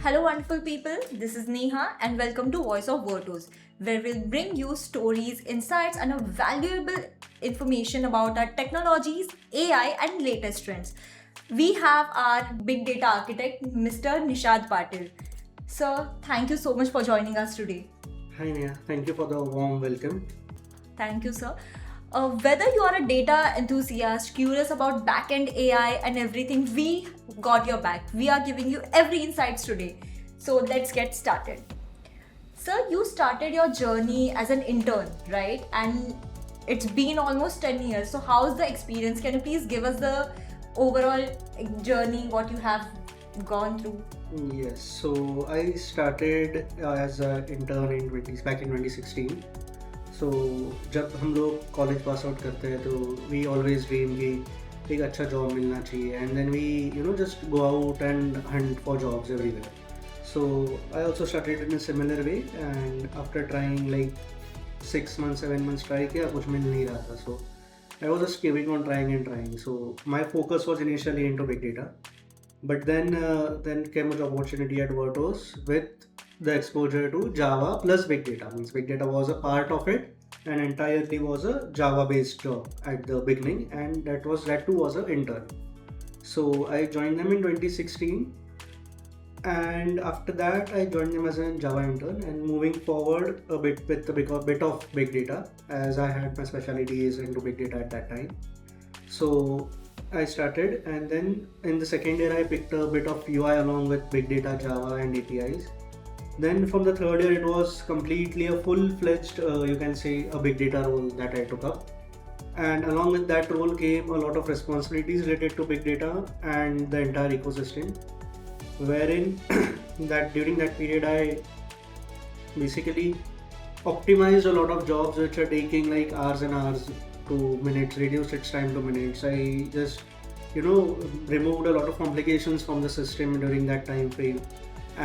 Hello, wonderful people. This is Neha, and welcome to Voice of Virtuos, where we'll bring you stories, insights, and a valuable information about our technologies, AI, and latest trends. We have our big data architect, Mr. Nishad Patil. Sir, thank you so much for joining us today. Hi Neha, thank you for the warm welcome. Thank you, sir. Whether you are a data enthusiast, curious about backend AI and everything, we got your back. We are giving you every insights today. So let's get started. Sir, you started your journey as an intern, right? And it's been almost 10 years. So how's the experience? Can you please give us the overall journey, what you have gone through? Yes, so I started as an intern back in 2016. So जब हम लोग college pass out करते हैं तो we always dream कि एक अच्छा job मिलना चाहिए and then we just go out and hunt for jobs everywhere. So I also started in a similar way and after trying like 6 months, 7 months try किया कुछ मिल नहीं रहा था. So I was just keeping on trying and trying. So my focus was initially into big data. But then came an opportunity at Virtuos with the exposure to Java plus big data. Means big data was a part of it and entirely was a Java based job at the beginning, and that too was an intern. So I joined them in 2016, and after that I joined them as a Java intern, and moving forward a bit with a bit of big data, as I had my specialties into big data at that time. So I started, and then in the second year I picked a bit of UI along with big data, Java and APIs. Then from the third year it was completely a full-fledged, you can say, a big data role that I took up. And along with that role came a lot of responsibilities related to big data and the entire ecosystem, wherein that during that period I basically optimized a lot of jobs which are taking like hours and hours to minutes, reduced its time to minutes. I just removed a lot of complications from the system during that time frame.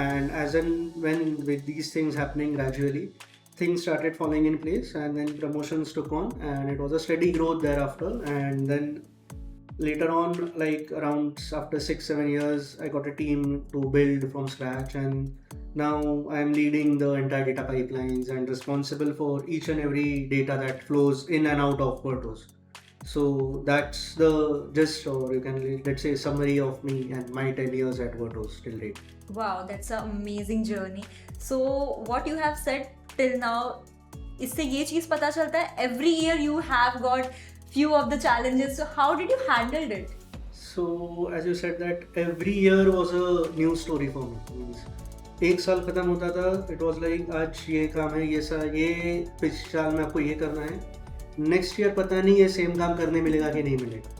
And as and when with these things happening gradually, things started falling in place, and then promotions took on, and it was a steady growth thereafter. And then later on, like around after 6-7 years, I got a team to build from scratch, and now I'm leading the entire data pipelines and responsible for each and every data that flows in and out of Virtuos. So that's the gist, or you can let's say summary of me and my 10 years at Virtuos till date. Wow, that's an amazing journey. So what you have said till now, इससे ये चीज़ पता चलता है every year you have got few of the challenges. So how did you handle it? So as you said that every year was a new story for me. Means एक साल खत्म होता था, it was like आज ये काम है, ये पिछले साल में आपको ये करना है, नेक्स्ट ईयर पता नहीं ये सेम काम करने मिलेगा कि नहीं मिलेगा.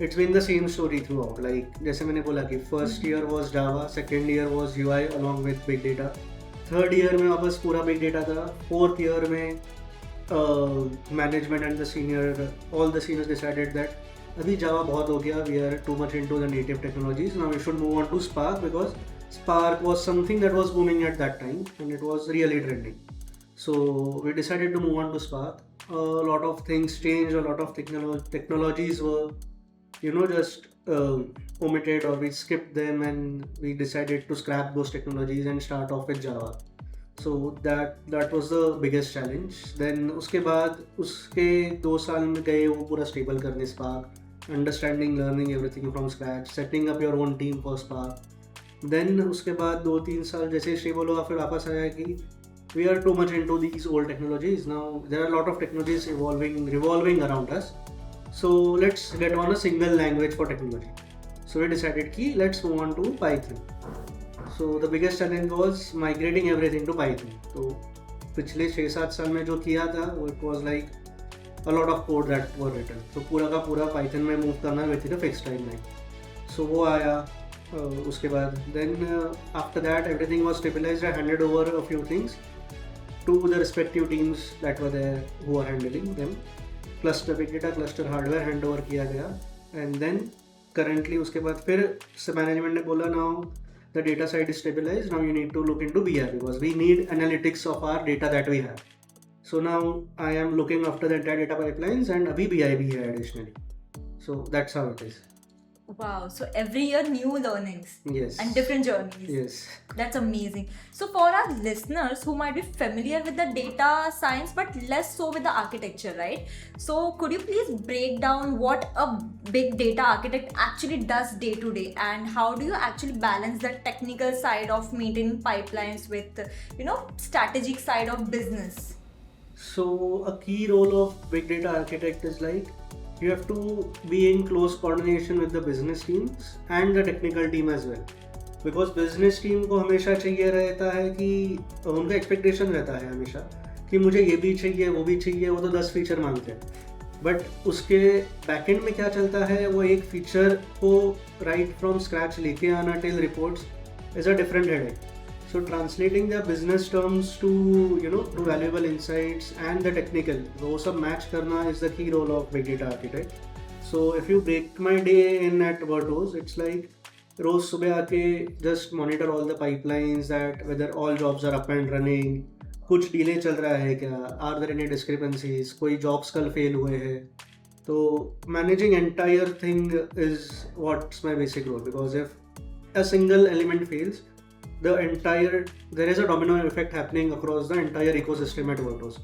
It's been the same story throughout. Like जैसे मैंने बोला कि first year was Java, second year was UI along with big data, third year में वापस पूरा big data था, fourth year में management and all the seniors decided that अभी Java बहुत हो गया, we are too much into the native technologies, now we should move on to Spark, because Spark was something that was booming at that time and it was really trending. So we decided to move on to Spark. A lot of things changed, a lot of technologies were just omitted, or we skipped them, and we decided to scrap those technologies and start off with Java. So that was the biggest challenge. Then उसके बाद उसके 2 साल में गए वो पूरा stable करने Spark, understanding, learning everything from scratch, setting up your own team for Spark. Then उसके बाद 2-3 साल जैसे stable हुआ, फिर वापस आया कि we are too much into these old technologies. Now there are a lot of technologies revolving around us. So let's get on a single language for technology. So we decided कि let's move on to Python. So the biggest challenge was migrating everything to Python. तो पिछले 6-7 साल में जो किया था वो it was like a lot of code that were written. तो पूरा का पूरा Python में move करना within a fixed timeline. So वो आया उसके बाद then after that everything was stabilized. I handed over a few things to the respective teams that were there who are handling them. Cluster big data, cluster hardware hand over किया गया, and then currently उसके बाद फिर management ने बोला now the data side is stabilized, now you need to look into BI because we need analytics of our data that we have. So now I am looking after the entire data pipelines, and abhi BI bhi hai additionally. So that's how it is. Wow, so every year new learnings Yes. and different journeys. Yes. That's amazing. So for our listeners who might be familiar with the data science but less so with the architecture, right? So could you please break down what a big data architect actually does day to day, and how do you actually balance the technical side of maintaining pipelines with, strategic side of business? So a key role of big data architect is like you have to be in close coordination with the business teams and the technical team as well. Because business team को हमेशा चाहिए रहता है कि उनका expectation रहता है हमेशा कि मुझे ये भी चाहिए वो भी चाहिए, वो तो 10 फीचर मांगते हैं, बट उसके बैकएंड में क्या चलता है वो एक फीचर को राइट फ्रॉम स्क्रैच लेके आना till reports is a different headache. So translating the business terms to to valuable insights and the technical, वो सब match करना is the key role of big data architect. So if you break my day in at Vertos, it's like रोज सुबह आके just monitor all the pipelines that whether all jobs are up and running, कुछ delay चल रहा है क्या, are there any discrepancies, कोई jobs कल fail हुए हैं. तो managing entire thing is what's my basic role, because if a single element fails, there is a domino effect happening across the entire ecosystem at Vertos,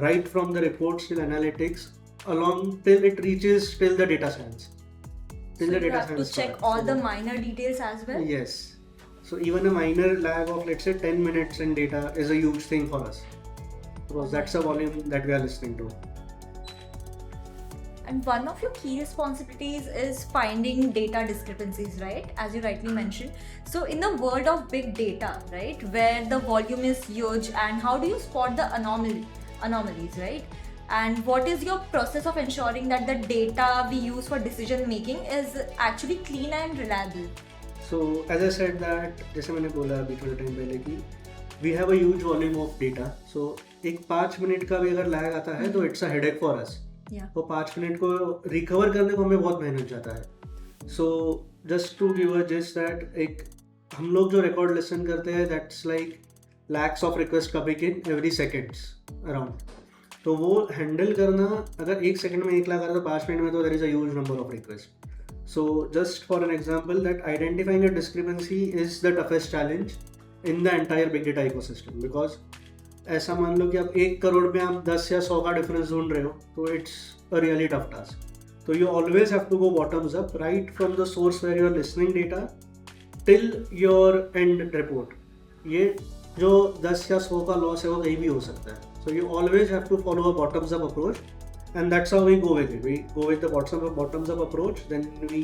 right from the reports till analytics, along till it reaches till the data science. So you have to check all the minor details as well? Yes. So even a minor lag of let's say 10 minutes in data is a huge thing for us, because that's a volume that we are listening to. And one of your key responsibilities is finding data discrepancies, right? As you rightly mentioned. So in the world of big data, right, where the volume is huge, and how do you spot the anomalies, right? And what is your process of ensuring that the data we use for decision making is actually clean and reliable? So as I said that, जैसे मैंने बोला अभी थोड़े time पहले कि we have a huge volume of data. So एक 5 minute का भी अगर लैग आता है तो it's a headache for us. वो 5 मिनट को रिकवर करने को हमें बहुत मेहनत जाता है. So just to give a just that, एक हम लोग जो रिकॉर्ड लिसन करते हैं that's like lakhs of request coming in every seconds around. तो वो हैंडल करना, अगर 1 सेकंड में 1 लाख आ रहा है तो 5 मिनट में तो there is a huge number of request. So just for an example that identifying a discrepancy is the toughest challenge in the entire big data ecosystem. Because ऐसा मान लो कि आप 1 करोड़ में आप 10 या 100 का डिफरेंस ढूंढ रहे हो तो it's a really tough task. तो you always have to go bottoms up right from the source where you are listening data till your end report. ये जो 10 या 100 का लॉस है वो कहीं भी हो सकता है. So you always have to follow a bottoms up approach, and that's how we go with it. We go with the bottoms up approach. Then we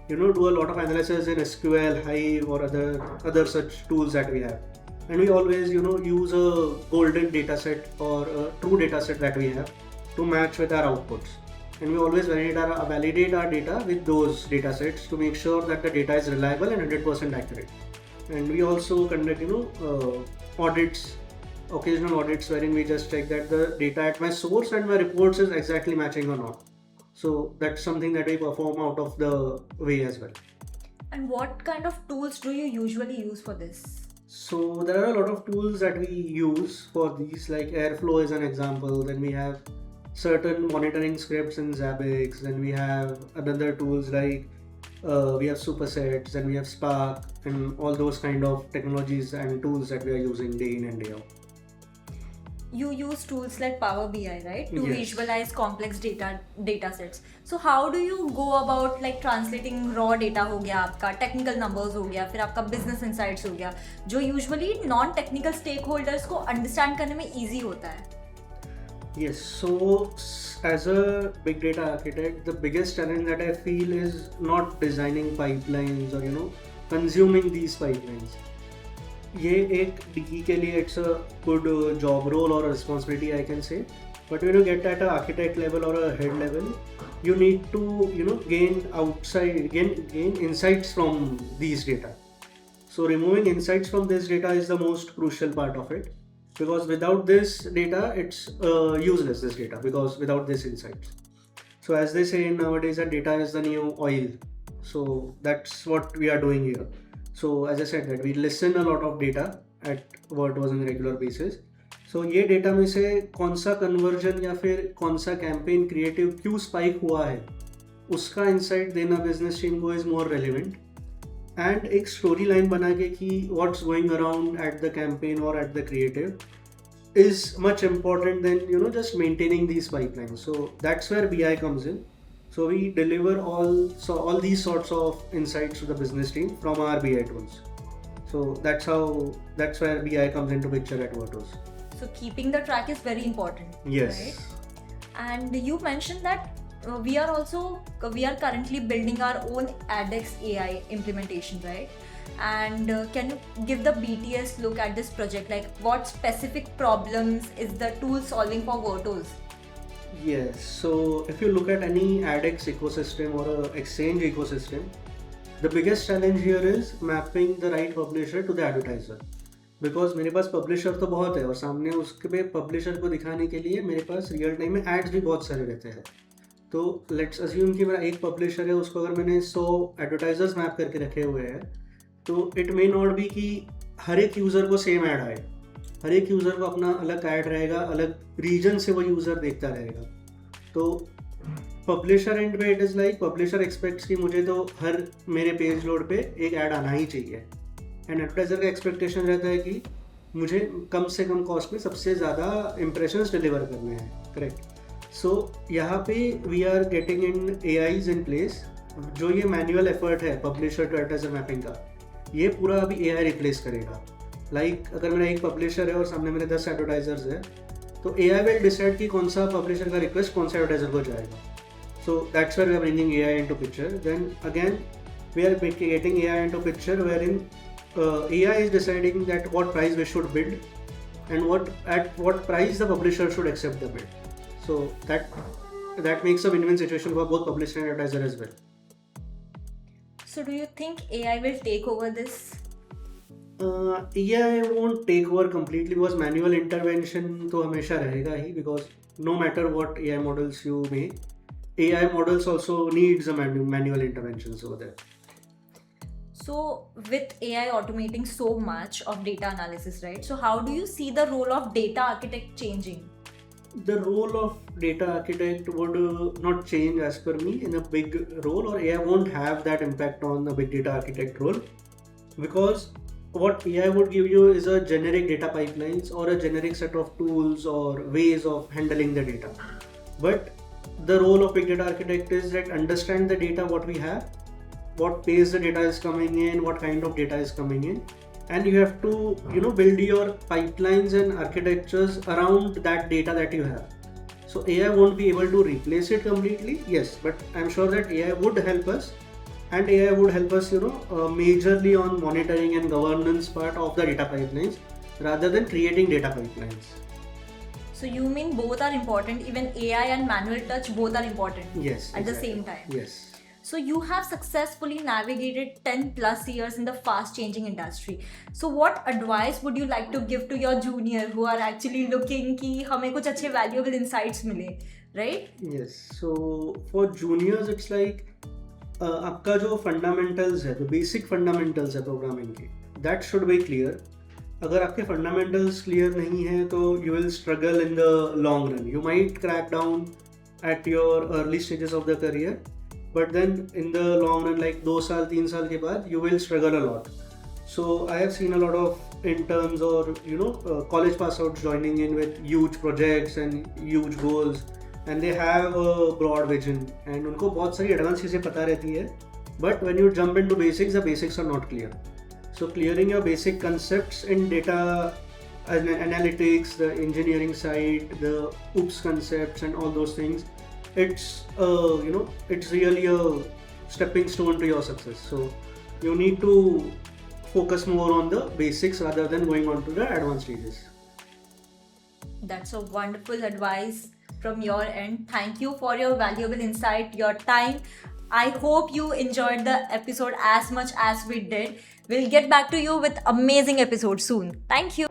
do a lot of analysis in SQL, Hive, or other such tools that we have. And we always use a golden data set or a true data set that we have to match with our outputs. And we always validate our data with those data sets to make sure that the data is reliable and 100% accurate. And we also conduct audits, occasional audits, wherein we just check that the data at my source and my reports is exactly matching or not. So that's something that we perform out of the way as well. And what kind of tools do you usually use for this? So there are a lot of tools that we use for these, like Airflow is an example. Then we have certain monitoring scripts in Zabbix. Then we have another tools like we have Supersets. Then we have Spark and all those kind of technologies and tools that we are using day in and day out. You use tools like Power BI, right, to Yes. visualize complex data sets. So how do you go about like translating raw data हो गया आपका, technical numbers हो गया, फिर आपका business insights हो गया, जो usually non technical stakeholders को understand करने में easy होता है? Yes, so as a big data architect, the biggest challenge that I feel is not designing pipelines or consuming these pipelines. ये एक DE के लिए it's a good job role or a responsibility, I can say. But when you get at a architect level or a head level, you need to gain insights from these data. So removing insights from this data is the most crucial part of it, because without this data it's useless, this data, because without this insights. So as they say nowadays that data is the new oil. So that's what we are doing here. So as I said that we listen a lot of data at Vertos on a regular basis. So ये data में से कौन सा conversion या फिर कौन सा campaign creative क्यों स्पाइक हुआ है, उसका इंसाइट देना बिजनेस टीम को इज मोर रेलिवेंट, एंड एक स्टोरी लाइन बना के कि what's going around at the campaign और at the creative is much important than just maintaining these pipelines. So that's where BI comes in. So we deliver all these sorts of insights to the business team from our BI tools. So that's where BI comes into picture at Virtuos. So keeping the track is very important. Yes. Right? And you mentioned that we are currently building our own ADX AI implementation, right? And can you give the BTS look at this project? Like, what specific problems is the tool solving for Virtuos? Yes. So if you look at any ADX ecosystem or a exchange ecosystem, the biggest challenge here is mapping the right publisher to the advertiser. Because मेरे पास publisher तो बहुत है और सामने उसके पे publisher को दिखाने के लिए मेरे पास रियल टाइम में एड्स भी बहुत सारे रहते हैं. तो लेट्स अज्यूम कि मेरा एक पब्लिशर है, उसको अगर मैंने 100 एडवर्टाइजर्स मैप करके रखे हुए हैं, तो इट मे नॉट बी कि हर एक यूज़र को सेम ऐड आए. हर एक यूज़र को अपना अलग ऐड रहेगा, अलग रीजन से वो यूज़र देखता रहेगा. तो पब्लिशर एंड पे it is like publisher aspects कि मुझे तो हर मेरे पेज लोड पे एक ऐड आना ही चाहिए, एंड एडवर्टाइज़र का एक्सपेक्टेशन रहता है कि मुझे कम से कम कॉस्ट में सबसे ज़्यादा इंप्रेशंस डिलीवर करने हैं. करेक्ट. सो यहाँ पे we are getting in AIs in place. जो ये मैनुअल एफर्ट है पब्लिशर टू एडवर्टाइजर मैपिंग का, ये पूरा अभी AI रिप्लेस करेगा. लाइक अगर मेरा एक पब्लिशर है और सामने मेरे 10 एडवर्टाइजर्स है, तो AI विल डिसाइड कि कौन सा पब्लिशर का रिक्वेस्ट कौन सा एडवर्टाइजर को जाएगा. So that's where we are bringing AI into picture. Then again we are getting AI into picture where in AI is deciding that what price we should bid and at what price the publisher should accept the bid. So that makes a win-win situation for both publisher and advertiser as well. So do you think AI will take over this? AI won't take over completely because manual intervention तो हमेशा रहेगा ही, because no matter what AI models you make, AI models also needs a manual interventions over there. So with AI automating so much of data analysis, right? So how do you see the role of data architect changing? The role of data architect would not change as per me in a big role, or AI won't have that impact on the big data architect role, because what AI would give you is a generic data pipelines or a generic set of tools or ways of handling the data. But the role of big data architect is that understand the data what we have, what pace the data is coming in, what kind of data is coming in, and you have to build your pipelines and architectures around that data that you have. So AI won't be able to replace it completely, yes, but I'm sure that AI would help us, and AI would help us majorly on monitoring and governance part of the data pipelines rather than creating data pipelines. So you mean both are important, even AI and manual touch both are important? Yes, at exactly. the same time. Yes. So you have successfully navigated 10 plus years in the fast changing industry. So what advice would you like to give to your junior who are actually looking कि हमें कुछ अच्छे valuable insights मिले, right? Yes. So for juniors it's like आपका जो fundamentals है, जो basic fundamentals है programming के, that should be clear. अगर आपके fundamentals clear नहीं है तो you will struggle in the long run. You might crack down at your early stages of the career, but then in the long run, like 2 साल 3 साल के बाद, you will struggle a lot. So I have seen a lot of interns or college pass outs joining in with huge projects and huge goals, and they have a broad vision and उनको बहुत सारी advanced चीज़ें पता रहती है, but when you jump into basics, the basics are not clear. So clearing your basic concepts in data analytics, the engineering side, the OOPS concepts and all those things, it's it's really a stepping stone to your success. So you need to focus more on the basics rather than going on to the advanced stages. That's a wonderful advice from your end. Thank you for your valuable insight, your time. I hope you enjoyed the episode as much as we did. We'll get back to you with amazing episodes soon. Thank you.